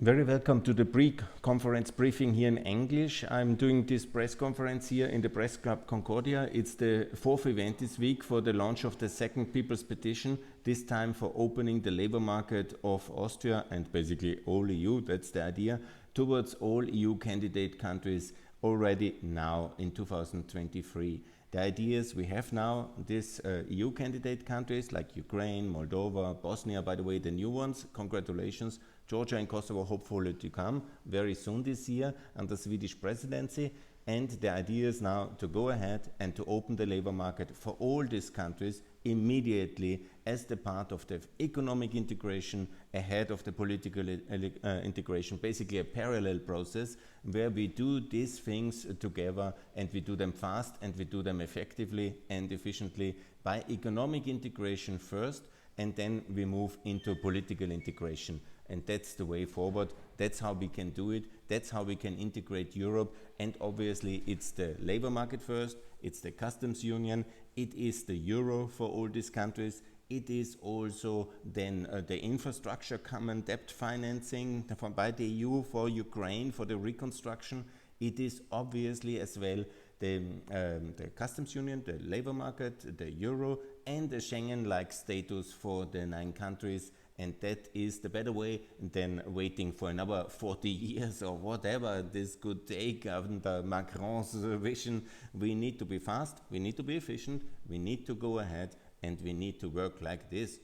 Very welcome to the pre-conference briefing here in English. I'm doing this press conference here in the Press Club Concordia. It's the fourth event this week for the launch of the second People's Petition, this time for opening the labor market of Austria and basically all EU, that's the idea, towards all EU candidate countries already now in 2023. The idea is we have now these EU candidate countries like Ukraine, Moldova, Bosnia, by the way, the new ones, congratulations. Georgia and Kosovo hopefully to come very soon this year under Swedish presidency. And the idea is now to go ahead and to open the labor market for all these countries immediately as the part of the economic integration ahead of the political integration, basically a parallel process where we do these things together and we do them fast and we do them effectively and efficiently by economic integration first, and then we move into political integration. And that's the way forward. That's how we can do it. That's how we can integrate Europe. And obviously, it's the labor market first. It's the customs union. It is the euro for all these countries. It is also then the infrastructure common debt financing by the EU for Ukraine for the reconstruction. It is obviously as well the customs union, the labor market, the euro, and the Schengen-like status for the 9 countries. And that is the better way than waiting for another 40 years or whatever this could take under Macron's vision. We need to be fast, we need to be efficient, we need to go ahead, and we need to work like this.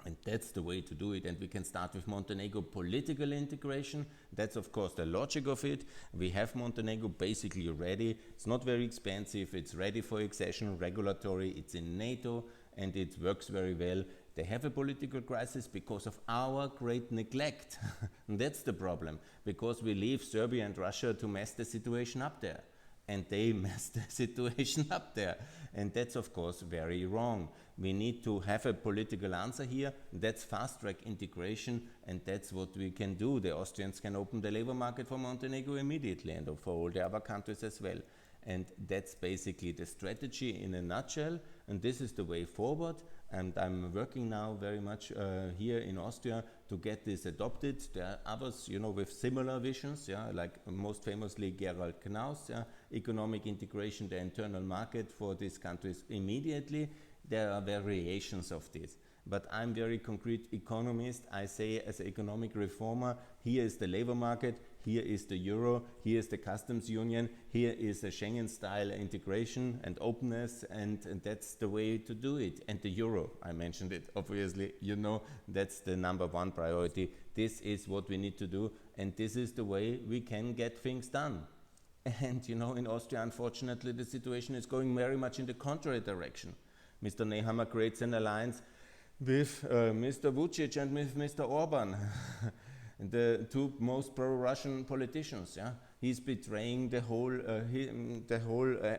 And that's the way to do it. And we can start with Montenegro political integration. That's, of course, the logic of it. We have Montenegro basically ready. It's not very expensive. It's ready for accession, regulatory. It's in NATO, and it works very well. They have a political crisis because of our great neglect. And that's the problem, because we leave Serbia and Russia to mess the situation up there. And they mess the situation up there. And that's, of course, very wrong. We need to have a political answer here. That's fast-track integration, and that's what we can do. The Austrians can open the labor market for Montenegro immediately, and for all the other countries as well. And that's basically the strategy in a nutshell, and this is the way forward. And I'm working now very much here in Austria to get this adopted. There are others, with similar visions, like most famously Gerald Knaus, economic integration, the internal market for these countries immediately. There are variations of this. But I'm very concrete economist. I say as an economic reformer, here is the labor market, here is the euro, here is the customs union, here is a Schengen-style integration and openness, and that's the way to do it. And the euro, I mentioned it, obviously, that's the number one priority. This is what we need to do, and this is the way we can get things done. And, in Austria, unfortunately, the situation is going very much in the contrary direction. Mr. Nehammer creates an alliance with Mr. Vucic and with Mr. Orban, the two most pro-Russian politicians. He's betraying the whole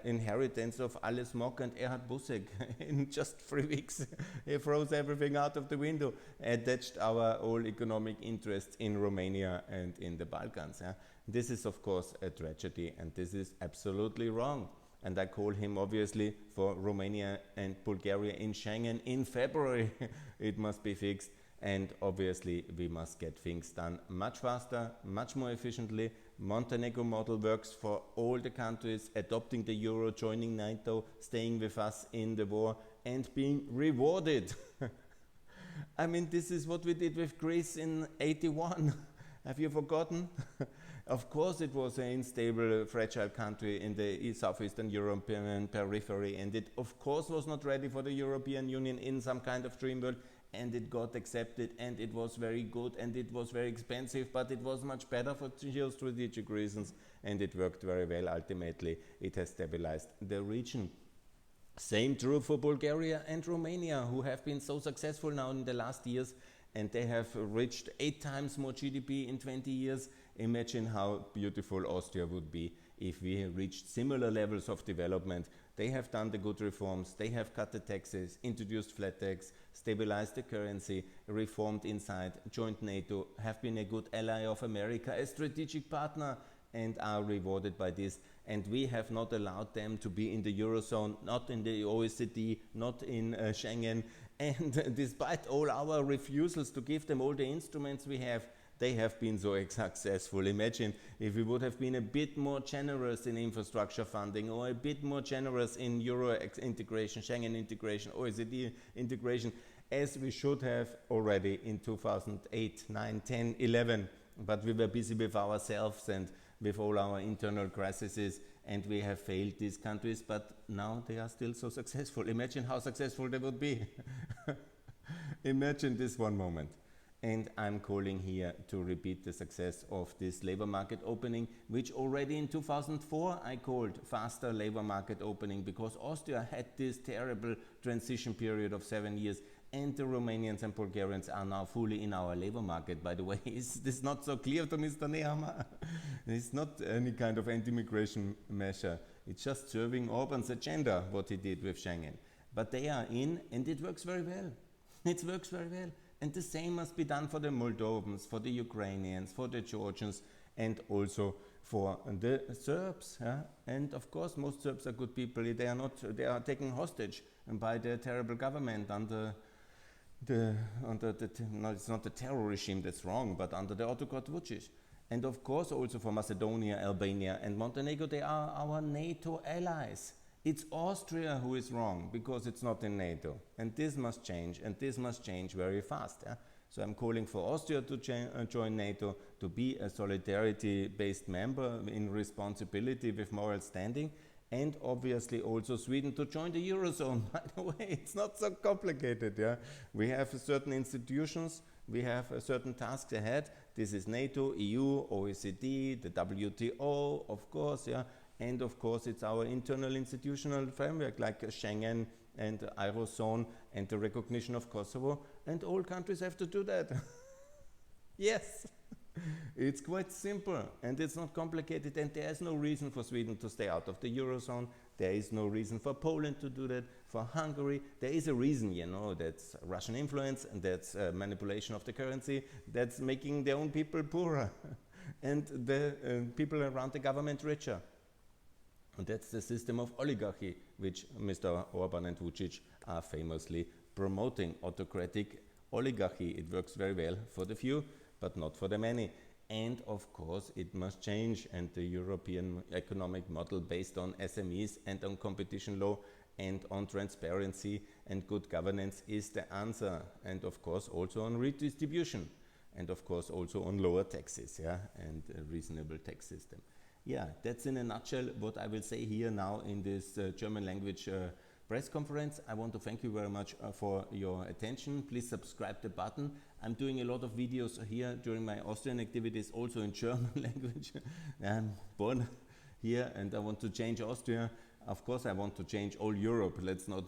inheritance of Alice Mock and Erhard Busek in just 3 weeks. He throws everything out of the window, attached our all economic interests in Romania and in the Balkans. This is, of course, a tragedy, and this is absolutely wrong. And I call him, obviously, for Romania and Bulgaria in Schengen in February. It must be fixed. And obviously, we must get things done much faster, much more efficiently. Montenegro model works for all the countries, adopting the euro, joining NATO, staying with us in the war, and being rewarded. I mean, this is what we did with Greece in '81. Have you forgotten? Of course, it was an unstable, fragile country in the southeastern European periphery, and it, of course, was not ready for the European Union in some kind of dream world, and it got accepted, and it was very good, and it was very expensive, but it was much better for geostrategic reasons, and it worked very well. Ultimately, it has stabilized the region. Same true for Bulgaria and Romania, who have been so successful now in the last years, and they have reached 8 times more GDP in 20 years. Imagine how beautiful Austria would be if we reached similar levels of development. They have done the good reforms, they have cut the taxes, introduced flat tax, stabilized the currency, reformed inside, joined NATO, have been a good ally of America, a strategic partner, and are rewarded by this. And we have not allowed them to be in the Eurozone, not in the OECD, not in Schengen. And despite all our refusals to give them all the instruments we have, they have been so successful. Imagine if we would have been a bit more generous in infrastructure funding, or a bit more generous in Euro integration, Schengen integration, OECD integration, as we should have already in 2008, 9, 10, 11. But we were busy with ourselves and with all our internal crises, and we have failed these countries, but now they are still so successful. Imagine how successful they would be. Imagine this one moment. And I'm calling here to repeat the success of this labor market opening, which already in 2004 I called faster labor market opening, because Austria had this terrible transition period of 7 years, and the Romanians and Bulgarians are now fully in our labor market. By the way, is this not so clear to Mr. Nehammer? It's not any kind of anti-migration measure. It's just serving Orban's agenda, what he did with Schengen. But they are in, and it works very well. It works very well. And the same must be done for the Moldovans, for the Ukrainians, for the Georgians, and also for the Serbs. Yeah? And of course, most Serbs are good people. They are not. They are taken hostage by the terrible government under no, it's not the terror regime that's wrong, but under the autocrat Vucic. And of course, also for Macedonia, Albania, and Montenegro, they are our NATO allies. It's Austria who is wrong, because it's not in NATO. And this must change, and this must change very fast. Yeah? So I'm calling for Austria to join NATO, to be a solidarity-based member in responsibility with moral standing, and obviously also Sweden to join the Eurozone. By the way, it's not so complicated. Yeah? We have certain institutions, we have certain tasks ahead. This is NATO, EU, OECD, the WTO, of course, yeah. And of course, it's our internal institutional framework, like Schengen and Eurozone and the recognition of Kosovo. And all countries have to do that. Yes. It's quite simple, and it's not complicated, and there is no reason for Sweden to stay out of the Eurozone. There is no reason for Poland to do that, for Hungary. There is a reason, you know, that's Russian influence, and that's manipulation of the currency, that's making their own people poorer, and the people around the government richer. And that's the system of oligarchy, which Mr. Orban and Vucic are famously promoting. Autocratic oligarchy. It works very well for the few, but not for the many. And of course, it must change. And the European economic model based on SMEs and on competition law and on transparency and good governance is the answer. And of course, also on redistribution. And of course, also on lower taxes, yeah, and a reasonable tax system. Yeah, that's in a nutshell what I will say here now in this German language press conference. I want to thank you very much for your attention. Please subscribe the button. I'm doing a lot of videos here during my Austrian activities, also in German language. I'm born here and I want to change Austria. Of course, I want to change all Europe. Let's not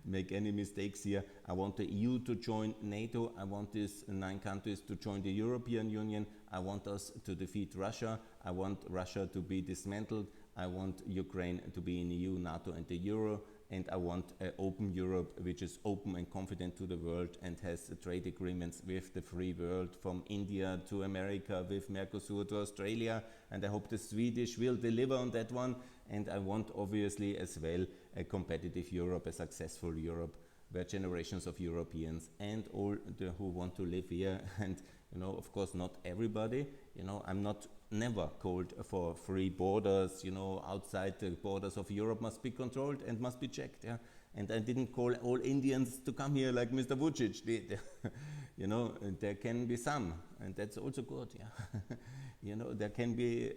make any mistakes here. I want the EU to join NATO. I want these 9 countries to join the European Union. I want us to defeat Russia. I want Russia to be dismantled. I want Ukraine to be in EU, NATO, and the Euro. And I want an open Europe, which is open and confident to the world and has trade agreements with the free world, from India to America, with Mercosur to Australia. And I hope the Swedish will deliver on that one. And I want, obviously, as well, a competitive Europe, a successful Europe, where generations of Europeans and all who want to live here, and, you know, of course, not everybody, you know, I'm not never called for free borders, you know, outside the borders of Europe must be controlled and must be checked, yeah. And I didn't call all Indians to come here like Mr. Vucic did. You know, there can be some, and that's also good, yeah. You know, there can be,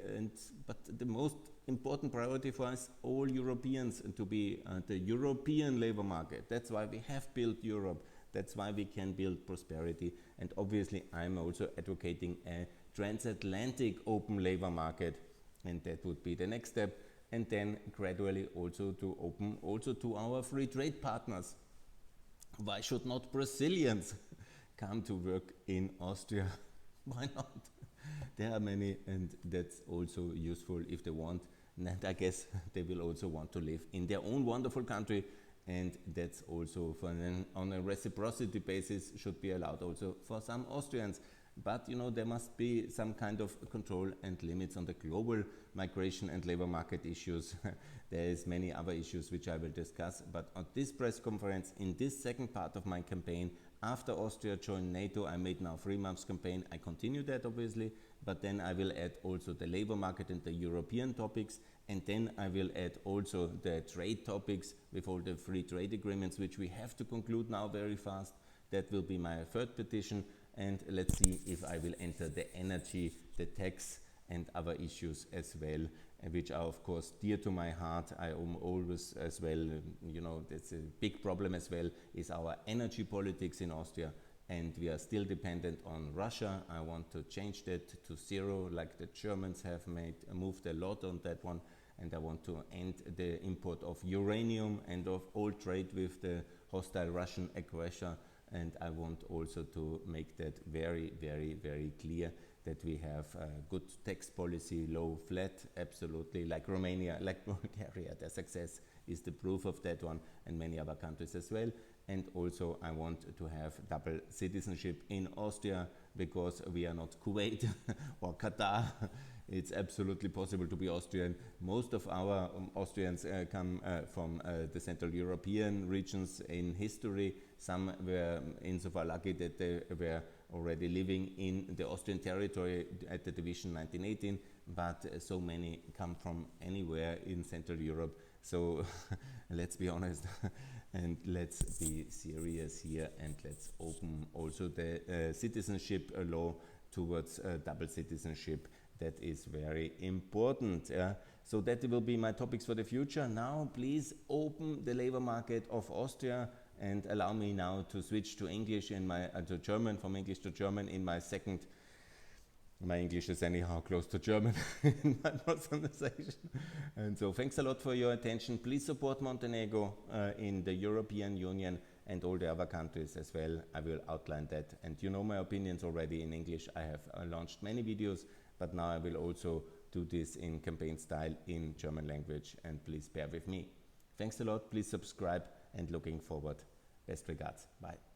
but the most important priority for us, all Europeans, to be the European labor market. That's why we have built Europe. That's why we can build prosperity. And obviously, I'm also advocating a transatlantic open labor market, and that would be the next step. And then gradually also to open also to our free trade partners. Why should not Brazilians come to work in Austria? Why not? There are many, and that's also useful if they want. And I guess they will also want to live in their own wonderful country, and that's also on a reciprocity basis should be allowed also for some Austrians. But, you know, there must be some kind of control and limits on the global migration and labor market issues. There is many other issues which I will discuss, but on this press conference, in this second part of my campaign, After Austria joined NATO, I made now 3 months campaign. I continue that obviously, but then I will add also the labor market and the European topics, and then I will add also the trade topics with all the free trade agreements, which we have to conclude now very fast. That will be my third petition, and let's see if I will enter the energy, the tax and other issues as well, which are of course dear to my heart. I am always as well, you know, that's a big problem as well, is our energy politics in Austria, and we are still dependent on Russia. I want to change that to zero, like the Germans have moved a lot on that one, and I want to end the import of uranium and of all trade with the hostile Russian aggressor. And I want also to make that very, very, very clear that we have a good tax policy, low, flat, absolutely, like Romania, like Bulgaria. Their success is the proof of that one, and many other countries as well. And also I want to have double citizenship in Austria, because we are not Kuwait or Qatar. It's absolutely possible to be Austrian. Most of our Austrians come from the Central European regions in history. Some were insofar lucky that they were already living in the Austrian territory at the division 1918, but so many come from anywhere in Central Europe. So let's be honest and let's be serious here, and let's open also the citizenship law towards double citizenship. That is very important. So that will be my topics for the future. Now please open the labor market of Austria, and allow me now to switch to English in my to German, from English to German in my second. My English is anyhow close to German in my pronunciation. And so thanks a lot for your attention. Please support Montenegro in the European Union and all the other countries as well. I will outline that. And you know my opinions already in English. I have launched many videos, but now I will also do this in campaign style in German language, and please bear with me. Thanks a lot. Please subscribe, and looking forward. Best regards. Bye.